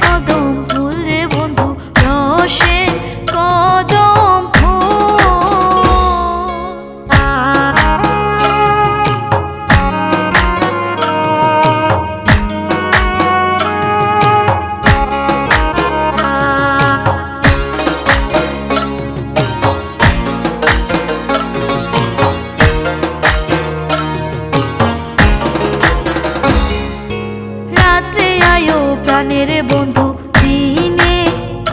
কদম ফুল রে বন্ধু, রসের কদম ফুল। রাত্রে আয়ো প্রাণের বন্ধু, দিনে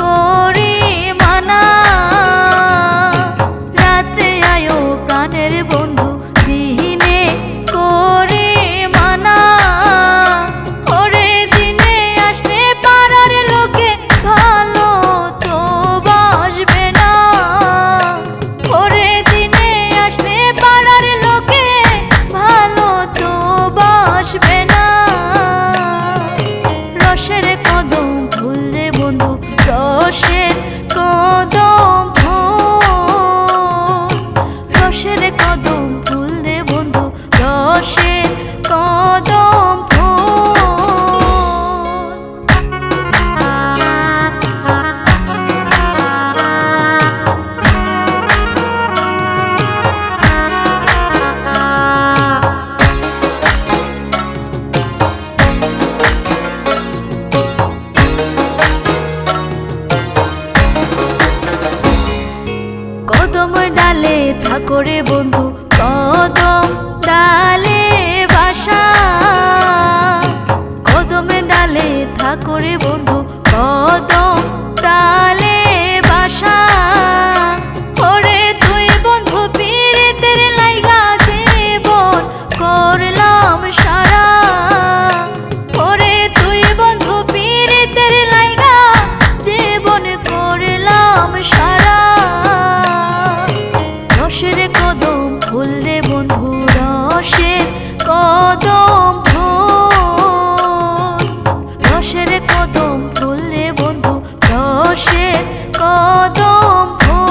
করি মানা। রাত্রে আয়ো প্রাণের বন্ধু, দিনে করি মানা। ওরে দিনে আসলে পাড়ার লোকে ভালো তো বাসবে না। ওরে দিনে আসলে পাড়ার লোকে ভালো তো বাসবে না। রসের কদম ফুল রে বন্ধু, রসের কদম ফুল। রসের কদম ফুল রে বন্ধু, রসের কদম ফুল। কদম ডালে থাকো রে বন্ধু, কদম ডালে বাসা। কদম ডালে থাকো রে বন্ধু, কদম ডালে বাসা। ওরে তুই বন্ধু পীড়িতের লাইগা জীবন করলাম সারা। ওরে তুই বন্ধু পীড়িতের লাইগা জীবন করলাম সারা। রসের কদম ফুল রে বন্ধু, রসের কদম ফুল। রসের কদম ফুল রে বন্ধু, রসের কদম ফুল।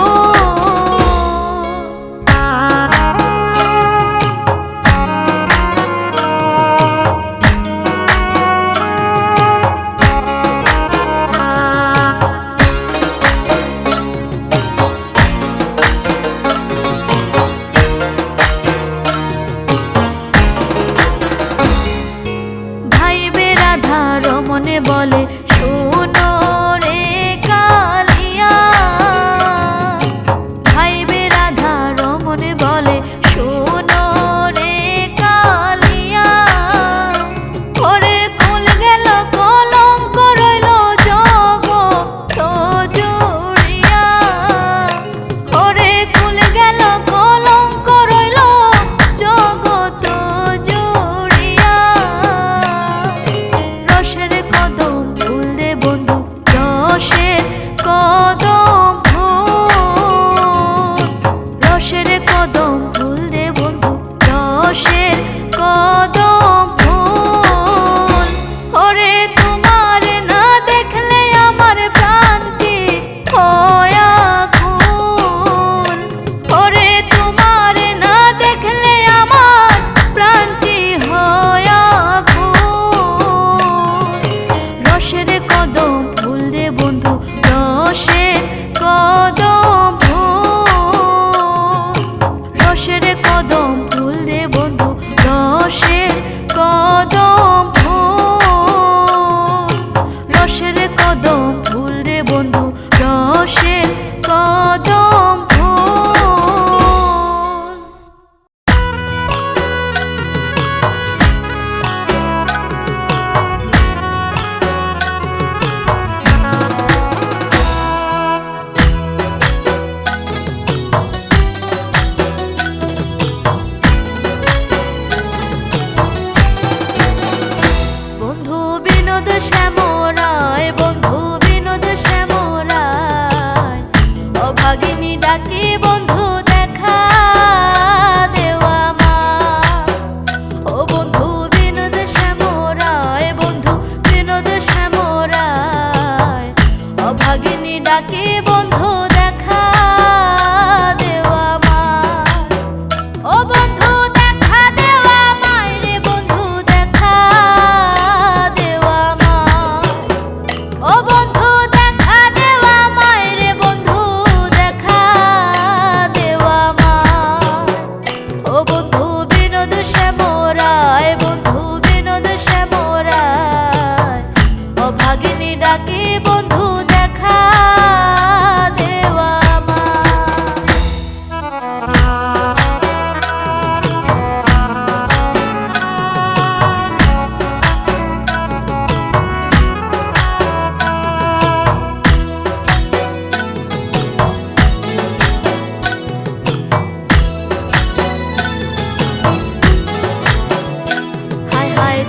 ভাইবে রাধা রমনে বলে শোনো রে কালিয়া। ভাইবে রাধা রমনে বলে শোনো রে কালিয়া। ওরে কুল গেল কলঙ্ক রইল জগৎ জুড়িয়া। ওরে কুল গেল কলঙ্ক রইল জগৎ জুড়িয়া। রসের কদম ফুল রে বন্ধু, রসের কদম ফুল। রসের কদম ফুল রে বন্ধু, রসের কদম ফুল। ওরে তোমার না দেখলে আমার প্রাণটি হয় আকুল। ওরে তোমার না দেখলে আমার প্রাণটি হয় আকুল। রসের কদম ফুল রে বন্ধু, রসের কদম ফুল। রসের কদম ফুল রে বন্ধু, রসের কদম ফুল। রসের কদম ফুল রে বন্ধু, রসের কদম ফুল। বন্ধু বিনোদ শ্যাম রায়, বন্ধু বিনোদ ডাকি বন্ধু দেখা দেওয়া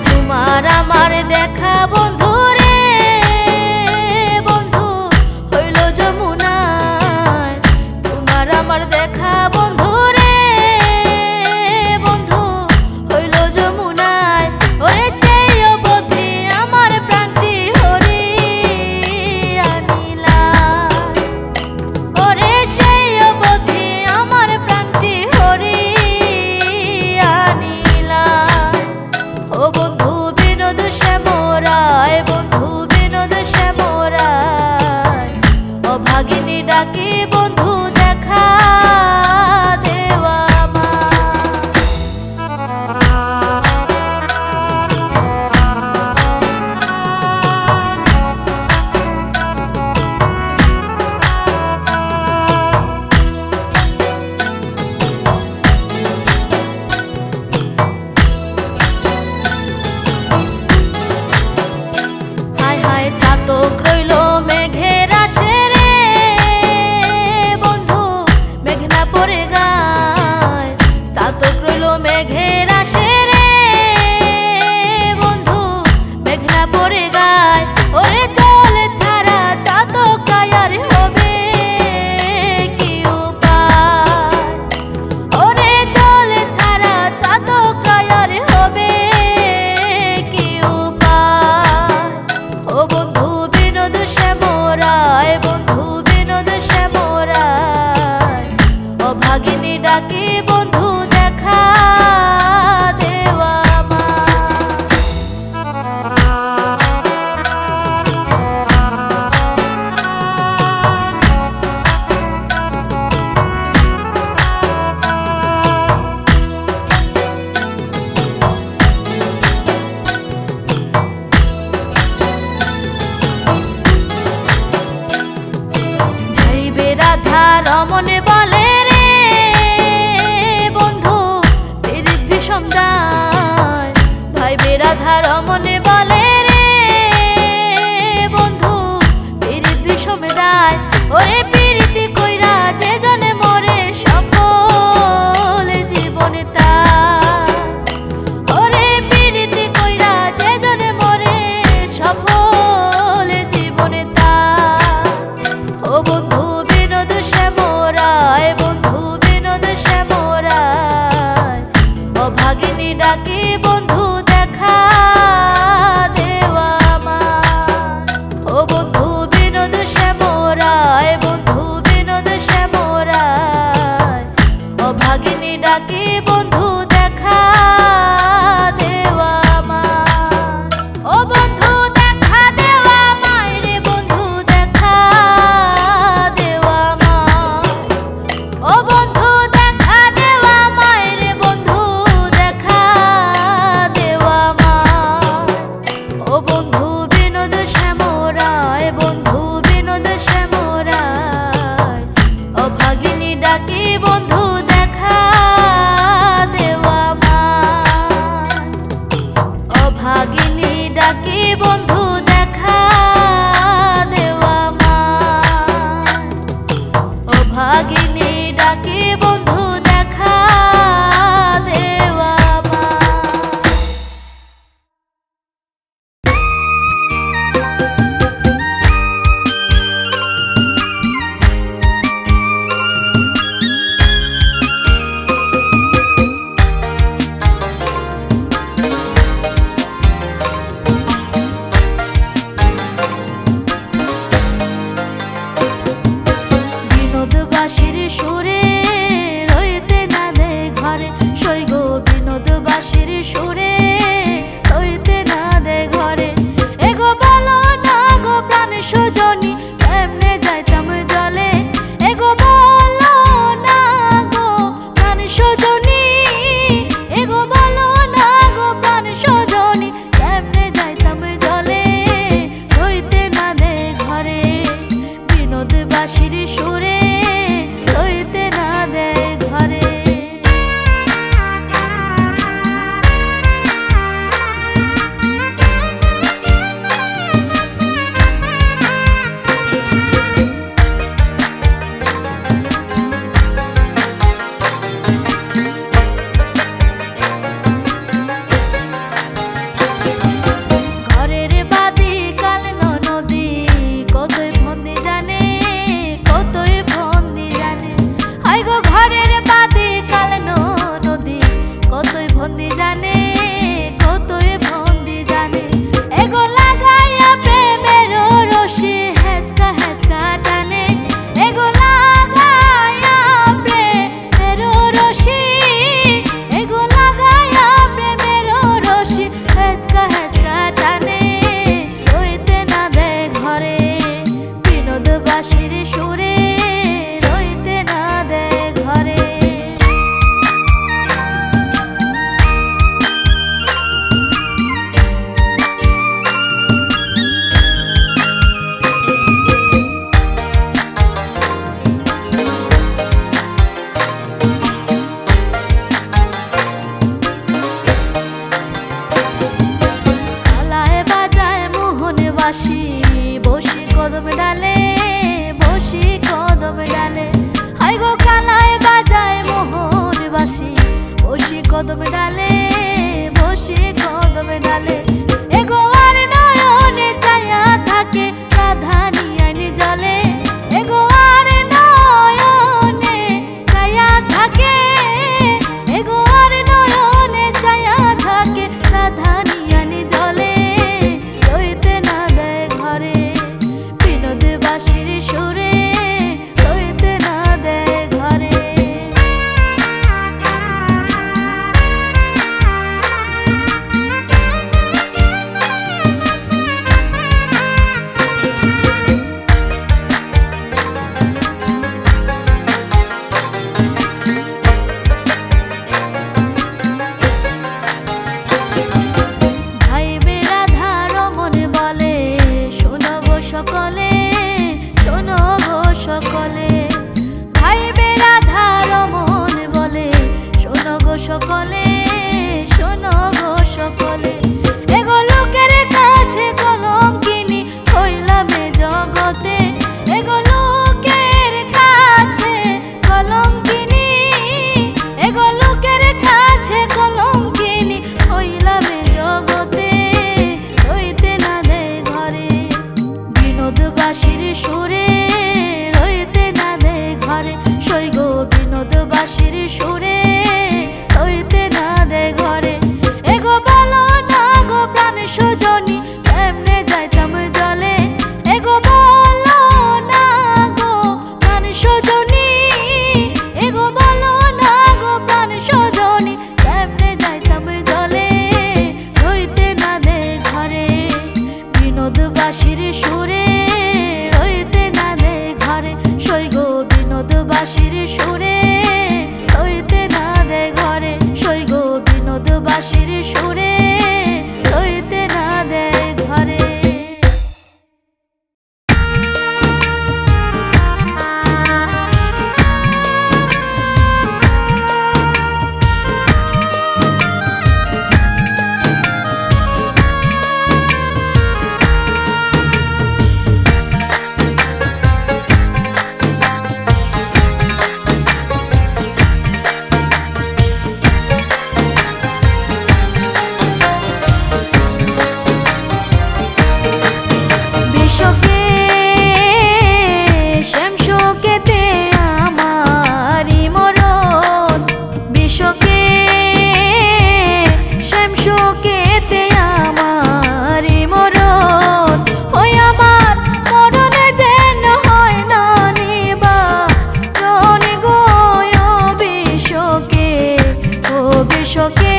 তোমার আমার দেখা বন্ধু রে বন্ধু হইল যমুনায় তোমার আমার দেখা বন্ধু রে বন্ধু হইল যমুনায় ওরে সেই অবধি আমার প্রাণটি হরি আনিলা ওরে সেই অবধি আমার প্রাণটি হরি আনিলা ও বন্ধু বিনোদ শ্যামরায় বন্ধু বিনোদ শ্যামরায় অভাগিনী ডাকি বন্ধু দেখা দেওয়া চাতক রইল মেঘের আসে রে বন্ধু মেঘনা পড়ে গায় চাতক রইল মেঘের আসে রে বন্ধু মেঘনা পড়ে গায় ওরে জল ছাড়া চাতক কায়ার হবে কি উপায় ওরে জল ছাড়া চাতক কায়ার হবে কি উপায় ও বন্ধু বিনোদ শ্যামরায় বন্ধু বিনোদ শ্যামরায় অভাগিনী ডাকি বন্ধু দেখা দেওয়া রাধা রমনে বলে রে বন্ধু পীড়িত বিষম দায় ভাইবে রাধা রমনে বলে রে বন্ধু পীড়িত বিষম দায় ওরে পীড়িতি কইরা যে জনে মরে সফল জীবনে তার ওরে পীড়িতি কইরা যে জনে মরে সফল জীবনে তার ও বন্ধু বিনোদ শ্যামরায় বন্ধু বিনোদ শ্যামরায় অভাগিনী ডাকি বন্ধু দেখা দেওয়া ও বন্ধু বিনোদ শ্যামরায় বন্ধু বিনোদ শ্যামরায় অভাগিনী ডাকি বন্ধু দেখা দেওয়া ও বন্ধু দেখা দেওয়া মায় রে বন্ধু দেখা দেওয়া ও বন্ধু দেখা দেওয়া মায় রে বন্ধু দেখা দেওয়া ও বন্ধু বিনোদ শ্যামরায় বন্ধু বিনোদ শ্যামরায় অভাগিনী ডাকি বন্ধু দেখা দেওয়া অভাগিনী ডাকি বন্ধু দেখা দেওয়া অভাগিনী ডাকি বন্ধু দেখা দেওয়া বিনোদবাসীর সুরে রইতে না দে ঘরে সৈগ বিনোদবাসীর সুরে রইতে না দে ঘরে এগো বলো না গো প্রাণ সজনী কেমনে যাইতাম জলে এগো বলো না গো প্রাণ সজনী এগো বলো না গো প্রাণ সজনী কেমনে যাইতাম জলে রইতে না কদম ডালে বসে কদম ডালে এগো আর নয়নে চায়া থাকে রাধানি আইনি জলে এগো আর নয়নে চায়া থাকে এগো আর নয়নে চায়া থাকে রাধানি আইনি জলে রইতে না দেয় ঘরে বিনোদ বাঁশির সুরে রইতে না দেয় ঘরে ভাইবে রাধা রমন বলে শোনো গো সকলে শোনো গো সকলে ভাইবে রাধা রমন বলে শোনো গো সকলে শোনো গো সকলে এগো লোকের কাছে কলঙ্কিনী হইলাম এ জগতে এগো লোকের কাছে কলঙ্কিনী এগো লোকের কাছে কলঙ্কিনী হইলাম এ জগতে রইতে না দেয় ঘরে বিনোদ বাঁশির সুরে রইতে না দেয় ঘরে সই গো বিনোদ বাঁশির সুরে রইতে না দেয় ঘরে এগো বলো না গো প্রাণ সজনী কেমনে যাইতাম জলে এগো বলো না গো প্রাণ সজনী এগো বলো না গো প্রাণ সজনী কেমনে যাইতাম জলে রইতে না দেয় ঘরে বিনোদ বাঁশির সুরে রইতে না দেয় ঘরে সই গো বিনোদ বাঁশির সুরে রইতে না দেয় ঘরে সই গো বিনোদ বাঁশির সুরে রইতে না দেয় ঘরে বিশ্বকে শ্যামশোকেতে আমারি মরণ বিশ্বকে শ্যামশোকেতে আমারি মরণ ওই আমার মরণে যেন হয় না নিবা রনি গো বিশ্বকে ও বিশ্বকে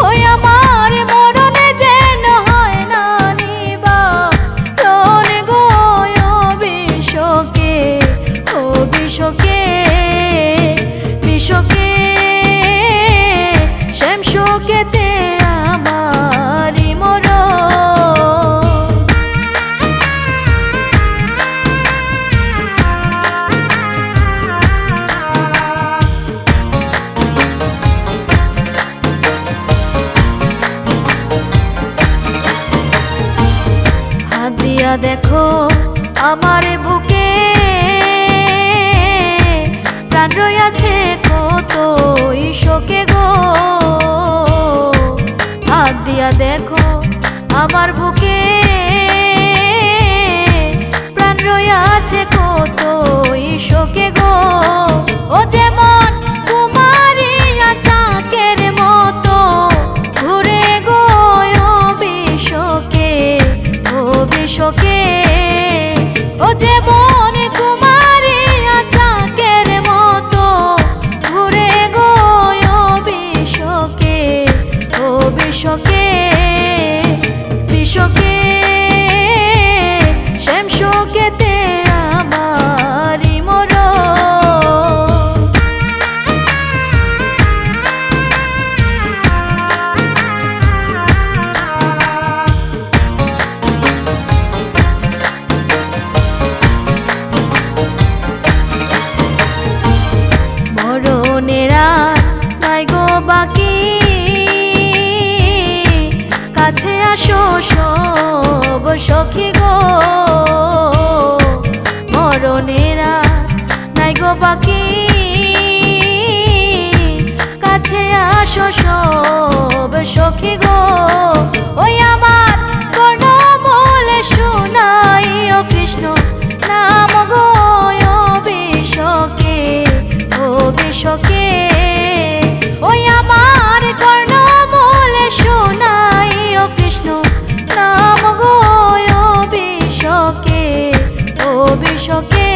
ওই আমার মরণে যেন হয় না নিবা রনি গো বিশ্বকে ও বিশ্বকে বিশ্বকে শ্যামশোকেতে আমারি মরণ হাত দিয়া দেখো আমার বুকে প্রাণ রইয়াছে কত শোকে গো হাত দিয়া দেখো আমার বুকে প্রাণ রইয়াছে কত শোকে গো ও যেমন কুমারিয়া চাকের মতো ঘুরে গো বিশ্বকে ও বিশ্বকে ও যেমন কুমারিয়া চাকের মতো ঘুরে গো বিশ্বকে ও বিশ্বকে বিশ্বকে শ্যামশোকেতে আমারি মরণ মরণেরা নাই গো বাকি কাছে আসো সব সখী গো মরণেরা নাই গো বাকি কাছে সখী গো ওই আমার কর্ণমূলে শুনাইও কৃষ্ণ নাম গো বিশ্বকে ও বিশ্বকে ওই আমার কর্ণমূলে শুনাইও কৃষ্ণ নাম গো বিশ্বকে ও বিশ্বকে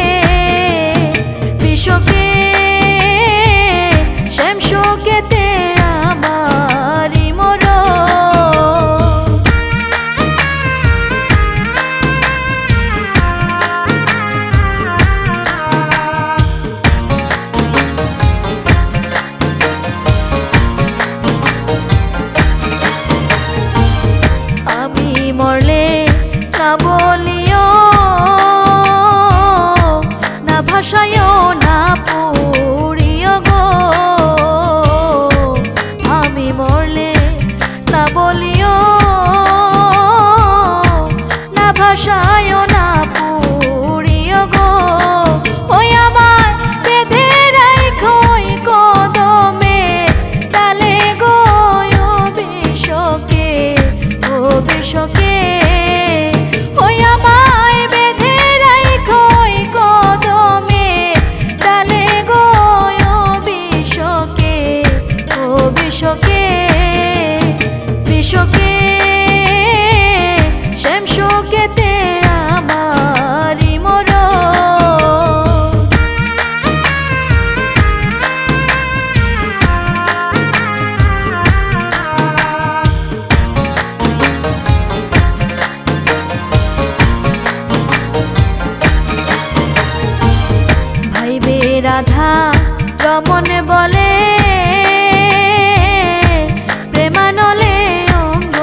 বিশ্বকে শ্যাম শোকেতে আমারি মরণ আমি মরলে না বলিও না ভাষায়ও না পুরিও গো আমি মরলে না বলিও না ভাষায়ও না পুরিও গো ওই আমার বেঁধে রাইখোই কদমে ডালে গো বিশ্বকে ও বিশ্বকে ওই আমায় বেঁধে রাইখোই কদমে ডালে গো বিশ্বকে ও বিশ্বকে বিশ্বকে শ্যাম শোকেতে আমারি মরণ ভাইবে রাধা রমন বলে প্রেমানলে অঙ্গ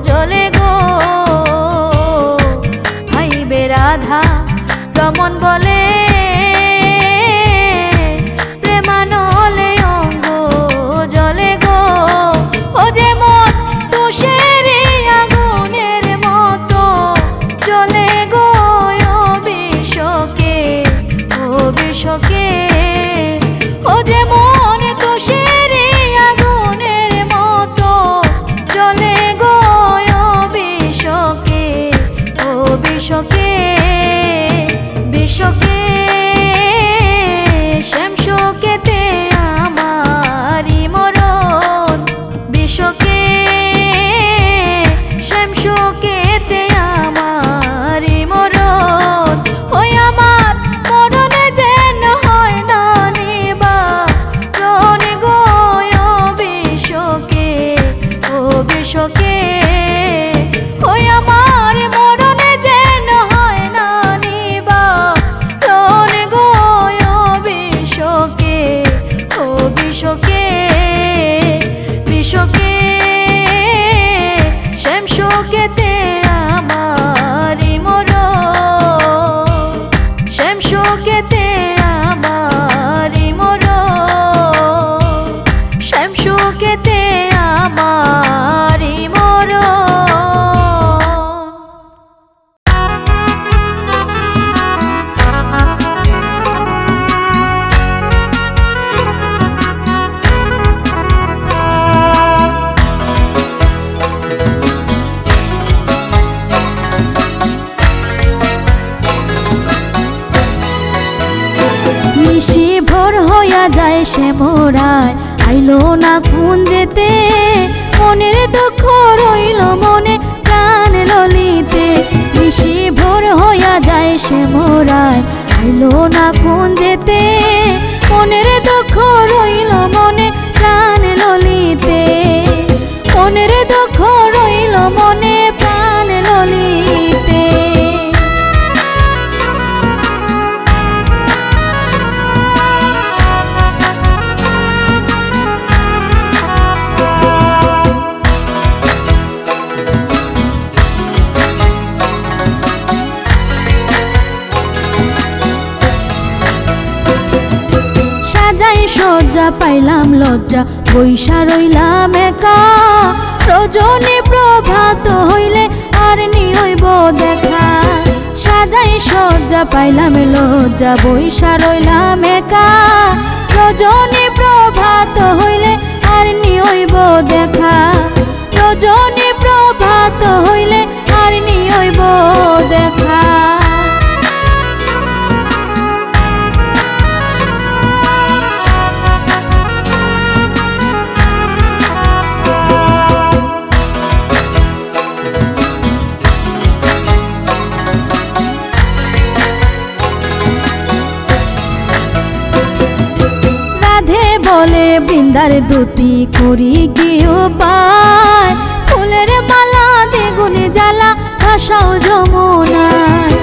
জলে গো ভাইবে রাধা রমন বলে প্রেমানলে অঙ্গ জলে গো ও যেমন তুষের আগুনের মতো জলে গো বিশ্বকে ও বিশ্বকে ও যেমন তুষের আগুনের মতো জলে গো বিশ্বকে ও বিশ্বকে বিশ্বকে শ্যাম শোকেতে আমারি মরণ বিশ্বকে শ্যাম শোকেতে আমারি মরণ ওই আমার মরণে যেন হয় না নিবা রণ গো বিশ্বকে ও বিশ্বকে ওই আমার মরণে যেন হয় না নিবা রণ গো বিশ্বকে ও বিশ্বকে বিশ্বকে শ্যাম শোকেতে আমারি মরণ শ্যাম শোকেতে আমারি মরণ শ্যাম শোকেতে আমারি মরণ নিশি ভোর হইয়া যায় সে মোরায় আইলো না কুঞ্জেতে মনের দুঃখ রইল মনে প্রাণ ললিতে নিশি ভোর হইয়া যায় সে মোরায় আইলো না কুঞ্জেতে মনের দুঃখ রইল মনে প্রাণ ললিতে মনের দুঃখ রইল মনে প্রাণ ললিতে সজ্জা পাইলাম লজ্জা বৈশা রইলাম একা রজনী প্রভাত হইলে আর নিহইব দেখা সাজাই সজ্জা পাইলাম লজ্জা বৈশা রইলাম একা রজনী প্রভাত হইলে আর নিহইব দেখা রজনী প্রভাত হইলে আর নিয়ইব দেখা। বলে বৃন্দার দুতি করি কি উপায়, ফুলের মালা দ্বিগুণে জ্বালা ভাসাও যমুনায়।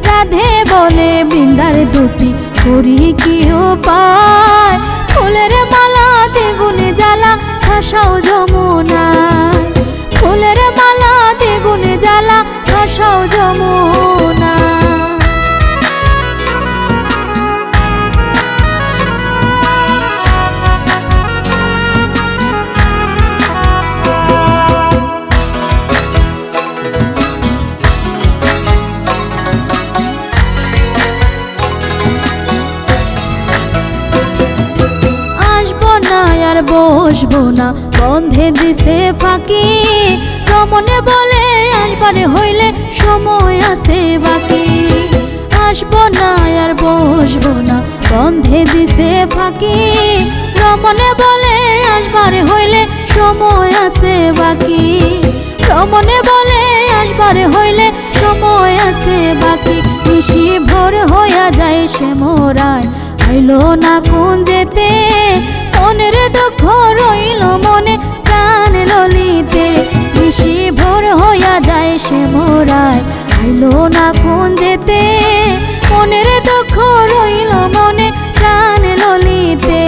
রাধে বলে বৃন্দার দুতি করি কি উপায়, ফুলের মালা দ্বিগুণে জ্বালা ভাসাও যমুনায়। ফুলের মালা দ্বিগুণে জ্বালা ভাসাও যমুনায়। বসবো না বন্ধে দিছে ফাঁকি, রমনে বলে আসবারে হইলে সময় আছে বাকি। আসবো না আর বসবো না বন্ধে দিছে ফাঁকি, রমনে বলে আসবারে হইলে সময় আছে বাকি। রমনে বলে আসবারে হইলে সময় আছে বাকি। নিশি ভোর হইয়া যায় সে মোরায় আইলো না কোন যেতে, মনের দুঃখ রইল মনে প্রাণ ললিতে। নিশি ভোর হইয়া যায় সে মোরায় আইলো না কোন যেতে, মনের দুঃখ রইল মনে প্রাণ ললিতে।